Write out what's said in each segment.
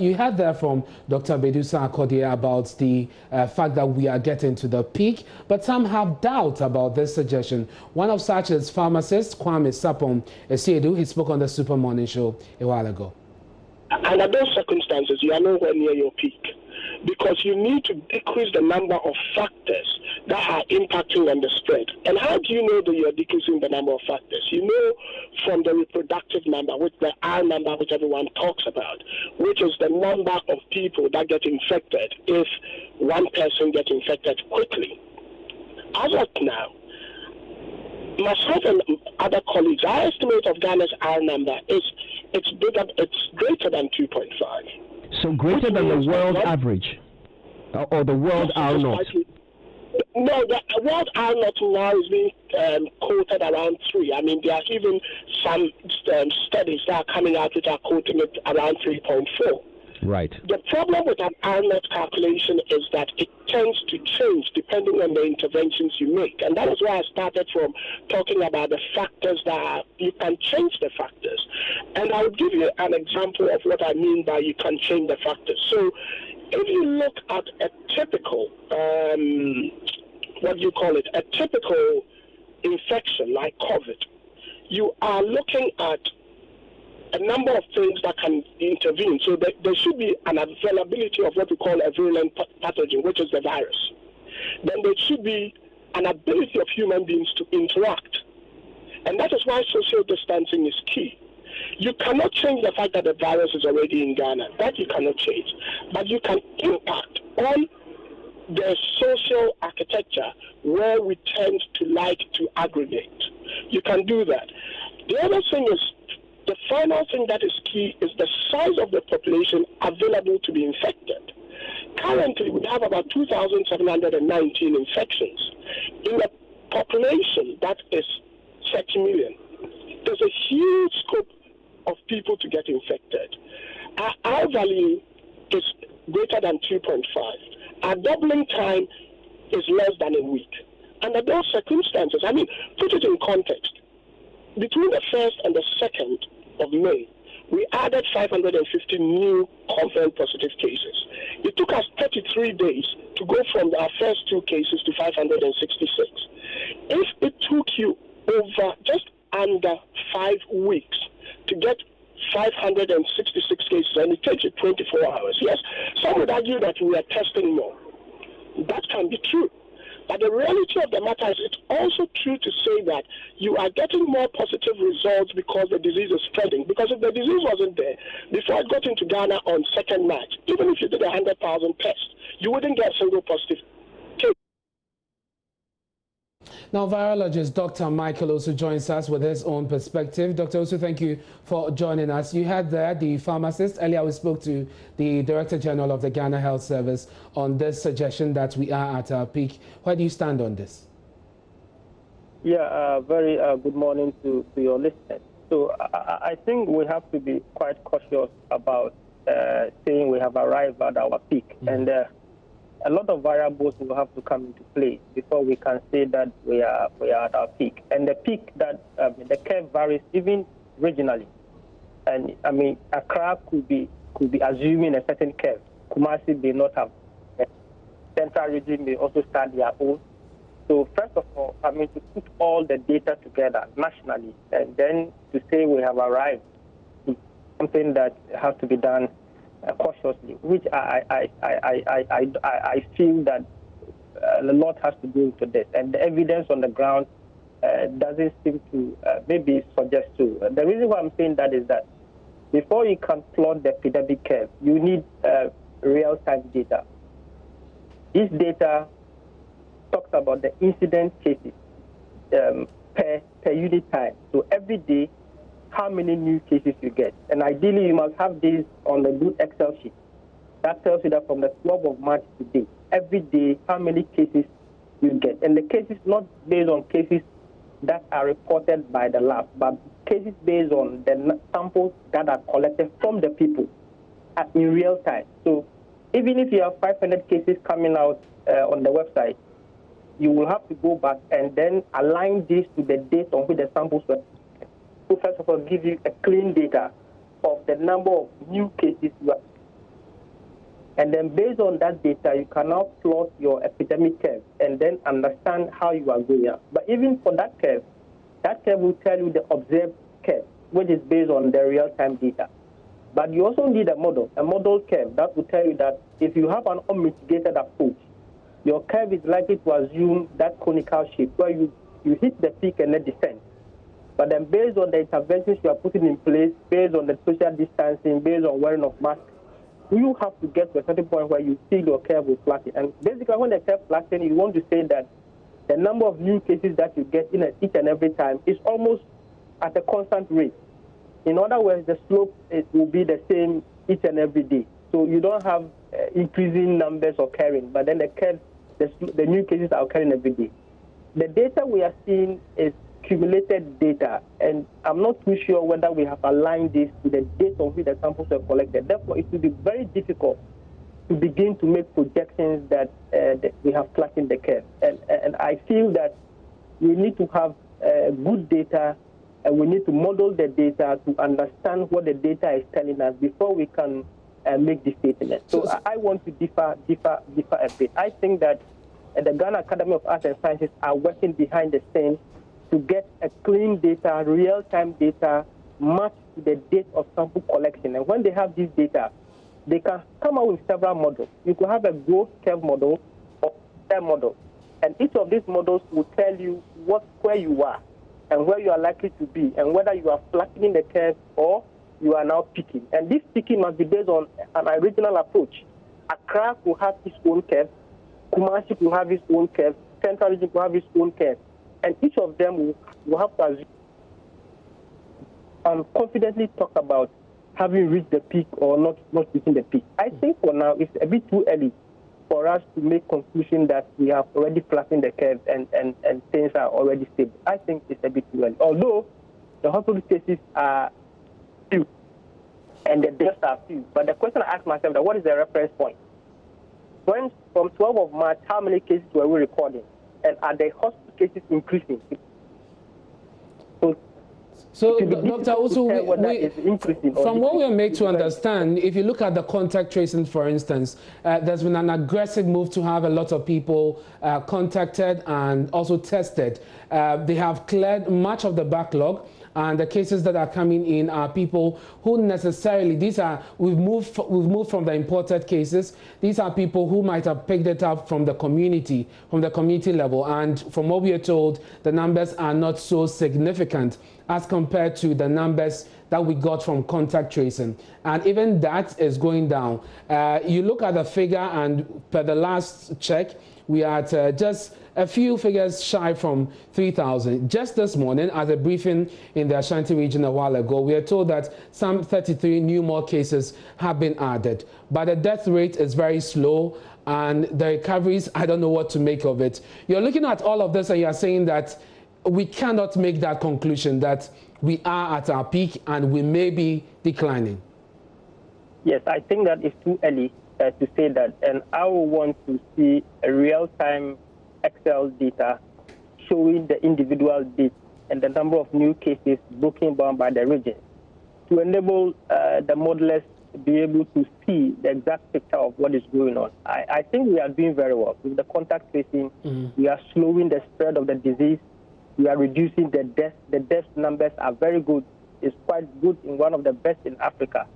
You heard there from Dr. Bedusa Akodia about the fact that we are getting to the peak, but some have doubt about this suggestion. One of such is pharmacist Kwame Sapon Esiedu. He spoke on the Super Morning Show a while ago. And under those circumstances, you are nowhere near your peak, because you need to decrease the number of factors that are impacting on the spread. And how do you know that you are decreasing the number of factors? You know from the reproductive number, which the R number, which everyone talks about, which is the number of people that get infected if one person gets infected quickly. As of now, myself and other colleagues, our estimate of Ghana's R number is it's greater than 2.5. So greater than the world average, or the world R naught? No, the world R naught now is being quoted around 3. I mean, there are even some studies that are coming out which are quoting it around 3.4. Right. The problem with an R naught calculation is that it tends to change depending on the interventions you make. And that is why I started from talking about the factors you can change the factors. And I'll give you an example of what I mean by you can change the factors. So if you look at a typical, a typical infection like COVID, you are looking at a number of things that can intervene. So there should be an availability of what we call a virulent pathogen, which is the virus. Then there should be an ability of human beings to interact. And that is why social distancing is key. You cannot change the fact that the virus is already in Ghana. That you cannot change. But you can impact on the social architecture where we tend to like to aggregate. You can do that. The other thing is, the final thing that is key is the size of the population available to be infected. Currently, we have about 2,719 infections. In a population that is 30 million, there's a huge scope of people to get infected. Our R value is greater than 2.5. Our doubling time is less than a week. Under those circumstances, I mean, put it in context. Between the 1st and the 2nd of May, we added 550 new confirmed positive cases. It took us 33 days to go from our first 2 cases to 566. If it took you over just under 5 weeks to get 566 cases, and it takes you 24 hours, yes, some would argue that we are testing more. That can be true. But the reality of the matter is it's also true to say that you are getting more positive results because the disease is spreading. Because if the disease wasn't there, before it got into Ghana on 2nd March, even if you did 100,000 tests, you wouldn't get a single positive case. Now, virologist Dr. Michael also joins us with his own perspective. Dr. Osu, thank you for joining us. You had there the pharmacist. Earlier, we spoke to the Director General of the Ghana Health Service on this suggestion that we are at our peak. Where do you stand on this? Yeah, very good morning to your listeners. So I think we have to be quite cautious about saying we have arrived at our peak. Mm-hmm. And a lot of variables will have to come into play before we can say that we are at our peak. And the peak that the curve varies even regionally. And I mean, Accra could be assuming a certain curve. Kumasi may not have. Central region may also start their own. So first of all, I mean, to put all the data together nationally, and then to say we have arrived is something that has to be done cautiously, which I feel that a lot has to do to this, and the evidence on the ground doesn't seem to maybe suggest so. The reason why I'm saying that is that before you can plot the epidemic curve, you need real-time data. This data talks about the incident cases per unit time. So every day, how many new cases you get. And ideally, you must have this on a good Excel sheet. That tells you that from the 12th of March to date, every day, how many cases you get. And the cases not based on cases that are reported by the lab, but cases based on the samples that are collected from the people in real time. So even if you have 500 cases coming out on the website, you will have to go back and then align this to the date on which the samples were. So first of all, give you a clean data of the number of new cases you are And then based on that data, you can now plot your epidemic curve and then understand how you are going up. But even for that curve will tell you the observed curve, which is based on the real-time data. But you also need a model curve that will tell you that if you have an unmitigated approach, your curve is likely to assume that conical shape where you hit the peak and then descend. But then based on the interventions you are putting in place, based on the social distancing, based on wearing of masks, you have to get to a certain point where you feel your curve will flatten. And basically when the curve flattens, you want to say that the number of new cases that you get in each and every time is almost at a constant rate. In other words, the slope will be the same each and every day. So you don't have increasing numbers occurring, but then the new cases are occurring every day. The data we are seeing is accumulated data, and I'm not too sure whether we have aligned this to the date on which the samples were collected. Therefore, it will be very difficult to begin to make projections that we have flattened the curve. And I feel that we need to have good data, and we need to model the data to understand what the data is telling us before we can make this statement. So I want to differ a bit. I think that the Ghana Academy of Arts and Sciences are working behind the scenes to get a clean data, real-time data, matched to the date of sample collection. And when they have this data, they can come out with several models. You could have a growth curve model or a model. And each of these models will tell you where you are and where you are likely to be, and whether you are flattening the curve or you are now peaking. And this peaking must be based on an original approach. Accra will have its own curve, Kumasi will have its own curve, Central Region will have its own curve. And each of them will have to assume and confidently talk about having reached the peak or not reaching the peak. I think for now it's a bit too early for us to make conclusion that we have already flattened the curve and things are already stable. I think it's a bit too early. Although the hospital cases are few and the deaths are few. But the question I ask myself is, what is the reference point? When from 12th of March, how many cases were we recording? And are the hospital cases increasing? So, Dr. Also, from what we are made to understand, if you look at the contact tracing, for instance, there's been an aggressive move to have a lot of people contacted and also tested. They have cleared much of the backlog, and the cases that are coming in are people who necessarily, we've moved from the imported cases. These are people who might have picked it up from the community level. And from what we are told, the numbers are not so significant as compared to the numbers that we got from contact tracing. And even that is going down. You look at the figure, and per the last check, we are at just a few figures shy from 3,000. Just this morning, at a briefing in the Ashanti region a while ago, we are told that some 33 more cases have been added. But the death rate is very slow, and the recoveries, I don't know what to make of it. You're looking at all of this and you're saying that we cannot make that conclusion that we are at our peak and we may be declining. Yes, I think that it's too early to say that, and I will want to see a real-time Excel data showing the individual dates and the number of new cases broken down by the region to enable the modelers to be able to see the exact picture of what is going on. I think we are doing very well. With the contact tracing, we are slowing the spread of the disease. We are reducing the deaths. The death numbers are very good. It's quite good, in one of the best in Africa.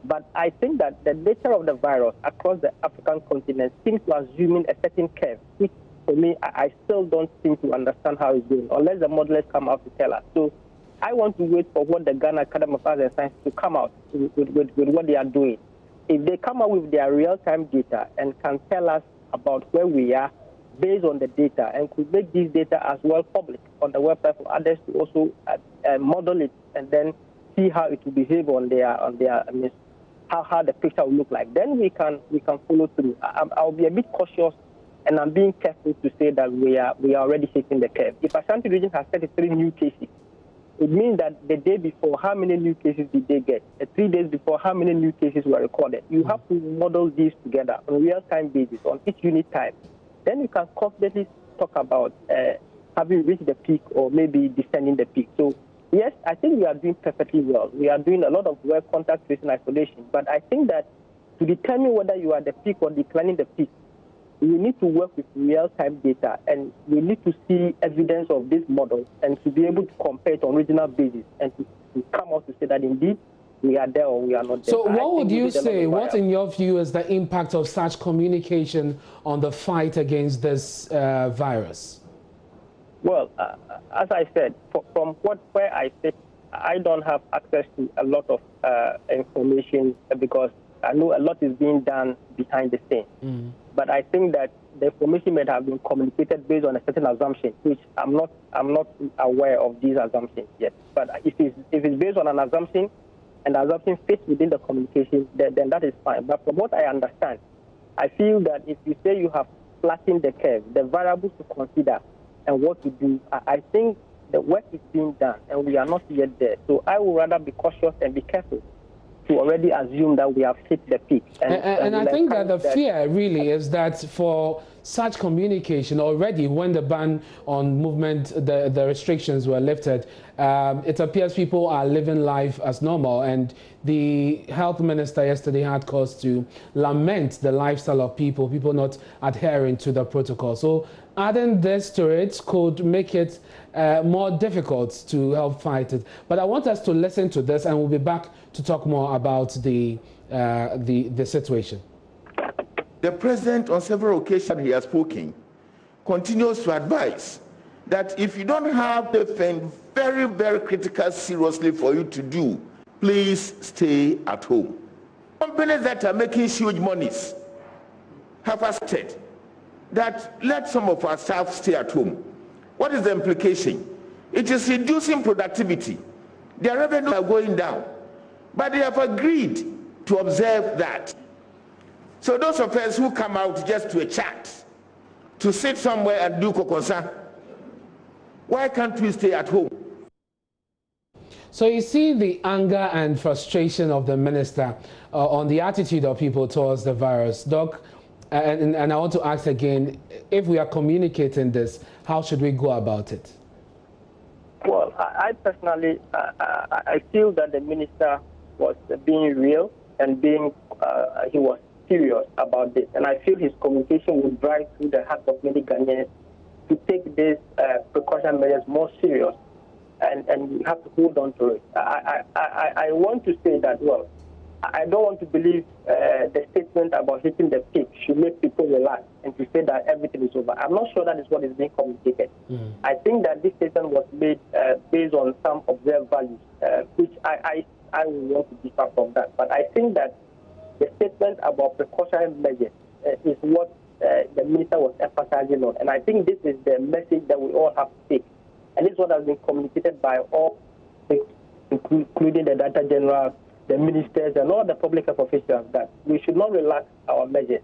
But I think that the nature of the virus across the African continent seems to assuming a certain curve, which for me, I still don't seem to understand how it's going, unless the modelers come out to tell us. So I want to wait for what the Ghana Academy of Arts and Sciences to come out with what they are doing. If they come out with their real-time data and can tell us about where we are based on the data, and could make this data as well public on the website for others to also model it and then see how it will behave on their how the picture will look like, then we can follow through. I'll be a bit cautious, and I'm being careful to say that we are already hitting the curve. If Ashanti region has 33 new cases, it means that the day before, how many new cases did they get? 3 days before, how many new cases were recorded? You have to model these together on a real-time basis, on each unit time. Then you can confidently talk about having reached the peak or maybe descending the peak. So yes, I think we are doing perfectly well. We are doing a lot of work, contact tracing, isolation. But I think that To determine whether you are at the peak or declining the peak, we need to work with real-time data, and we need to see evidence of this model and to be able to compare it on regional basis and to come out to say that indeed we are there or we are not there. So what would you say, what in your view is the impact of such communication on the fight against this virus? Well, as I said, from where I sit, I don't have access to a lot of information because I know a lot is being done behind the scenes. But I think that the information may have been communicated based on a certain assumption, which I'm not aware of these assumptions yet. But if it's based on an assumption and the assumption fits within the communication, then that is fine. But from what I understand, I feel that if you say you have flattened the curve, the variables to consider and what to do, I think the work is being done and we are not yet there. So I would rather be cautious and be careful to already assume that we have hit the peak. And I think that the fear really is that for such communication already, when the ban on movement, the restrictions were lifted, it appears people are living life as normal. And the health minister yesterday had cause to lament the lifestyle of people not adhering to the protocol. So adding this to it could make it more difficult to help fight it. But I want us to listen to this, and we'll be back to talk more about the situation. The president, on several occasions he has spoken, continues to advise that if you don't have the thing very, very critical seriously for you to do, please stay at home. Companies that are making huge monies have accepted that let some of our staff stay at home. What is the implication? It is reducing productivity. Their revenues are going down, but they have agreed to observe that. So those of us who come out just to a chat, to sit somewhere and do kokosa, why can't we stay at home? So you see the anger and frustration of the minister on the attitude of people towards the virus. Doc, and I want to ask again, if we are communicating this, how should we go about it? Well, I personally, I feel that the minister was being real and he was serious about this. And I feel his communication will drive through the heart of many Ghanaians to take these precaution measures more serious. And we have to hold on to it. I want to say that, well, I don't want to believe the statement about hitting the peak should make people relax and to say that everything is over. I'm not sure that is what is being communicated. I think that this statement was made based on some observed values, which I will want to differ from that. But I think that the statement about precautionary measures is what the minister was emphasizing on. And I think this is the message that we all have to take. And this is what has been communicated by all, including the Director General, the ministers, and all the public health officials, that we should not relax our measures.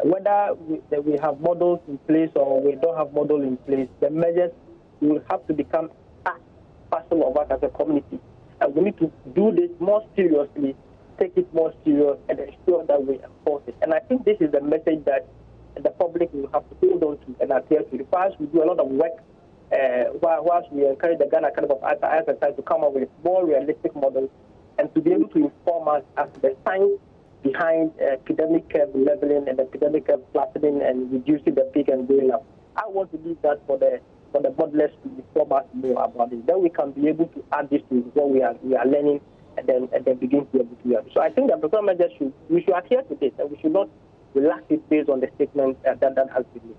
Whether we have models in place or we don't have models in place, the measures will have to become parcel of us as a community. And we need to do this more seriously, take it more serious, and ensure that we enforce it. And I think this is the message that the public will have to hold on to and adhere to. First, we do a lot of work whilst we encourage the Ghana Academy of Arts and Science to come up with more realistic models and to be able to inform us as to the science behind epidemic curve leveling and epidemic curve flattening and reducing the peak and going up. I want to leave that for the modelers to inform us more about it. Then we can be able to add this to what we are learning and then begin to be able to learn. So I think that the measures we should adhere to this, and we should not relax it based on the statement that has been made.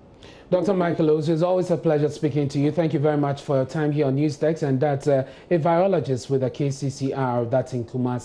Dr. Michael Owusu, it's always a pleasure speaking to you. Thank you very much for your time here on Newstex, and that's a virologist with the KCCR that's in Kumasi.